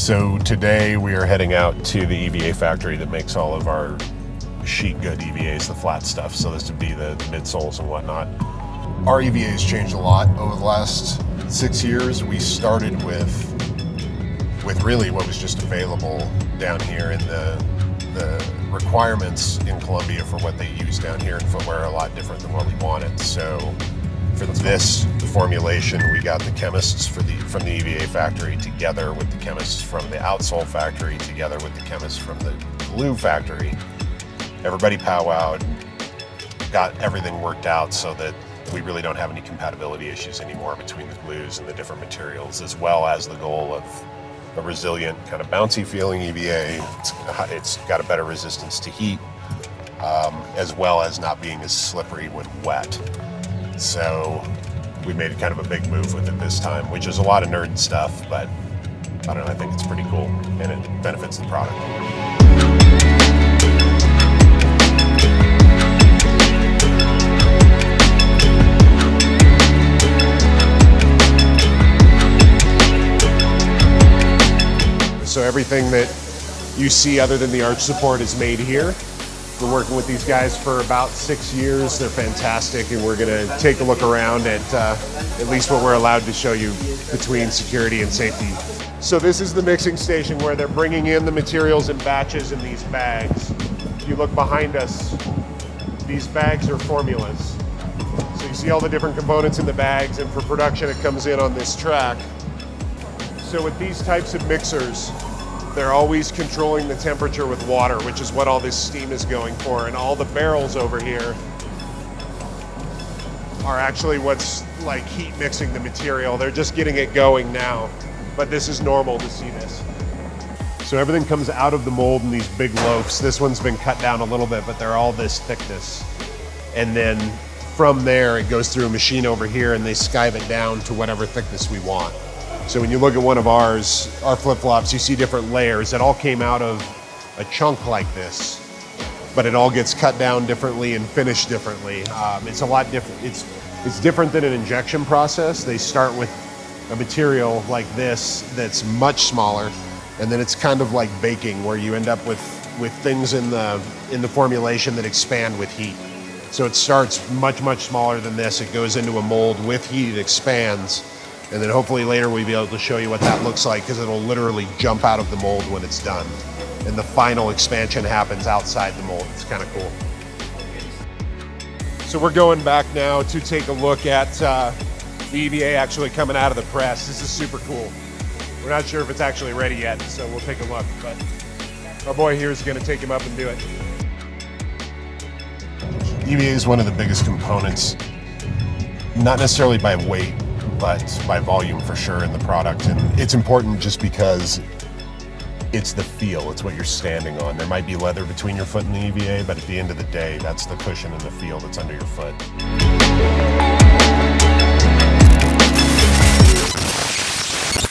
So today we are heading out to the EVA factory that makes all of our sheet good EVAs, the flat stuff. So this would be the midsoles and whatnot. Our EVAs changed a lot over the last 6 years. We started with really what was just available down here, and the requirements in Colombia for what they use down here in footwear are a lot different than what we wanted. So for the formulation, we got the chemists from the EVA factory together with the chemists from the outsole factory together with the chemists from the glue factory. Everybody powwowed, got everything worked out so that we really don't have any compatibility issues anymore between the glues and the different materials, as well as the goal of a resilient, kind of bouncy feeling EVA. It's got a better resistance to heat, as well as not being as slippery when wet. So we made kind of a big move with it this time, which is a lot of nerd stuff, but I don't know, I think it's pretty cool and it benefits the product. So everything that you see other than the arch support is made here. We're working with these guys for about 6 years. They're fantastic, and we're gonna take a look around at least what we're allowed to show you between security and safety. So this is the mixing station where they're bringing in the materials in batches in these bags. If you look behind us, these bags are formulas. So you see all the different components in the bags, and for production it comes in on this track. So with these types of mixers, they're always controlling the temperature with water, which is what all this steam is going for. And all the barrels over here are actually what's like heat mixing the material. They're just getting it going now, but this is normal to see this. So everything comes out of the mold in these big loaves. This one's been cut down a little bit, but they're all this thickness. And then from there, it goes through a machine over here and they skive it down to whatever thickness we want. So when you look at one of our flip-flops, you see different layers. It all came out of a chunk like this, but it all gets cut down differently and finished differently. It's a lot different. It's different than an injection process. They start with a material like this that's much smaller, and then it's kind of like baking, where you end up with things in the formulation that expand with heat. So it starts much, much smaller than this. It goes into a mold with heat, it expands. And then hopefully later we'll be able to show you what that looks like, because it'll literally jump out of the mold when it's done. And the final expansion happens outside the mold. It's kind of cool. So we're going back now to take a look at the EVA actually coming out of the press. This is super cool. We're not sure if it's actually ready yet, so we'll take a look. But our boy here is going to take him up and do it. EVA is one of the biggest components, not necessarily by weight, but by volume for sure in the product. And it's important just because it's the feel, it's what you're standing on. There might be leather between your foot and the EVA, but at the end of the day, that's the cushion and the feel that's under your foot.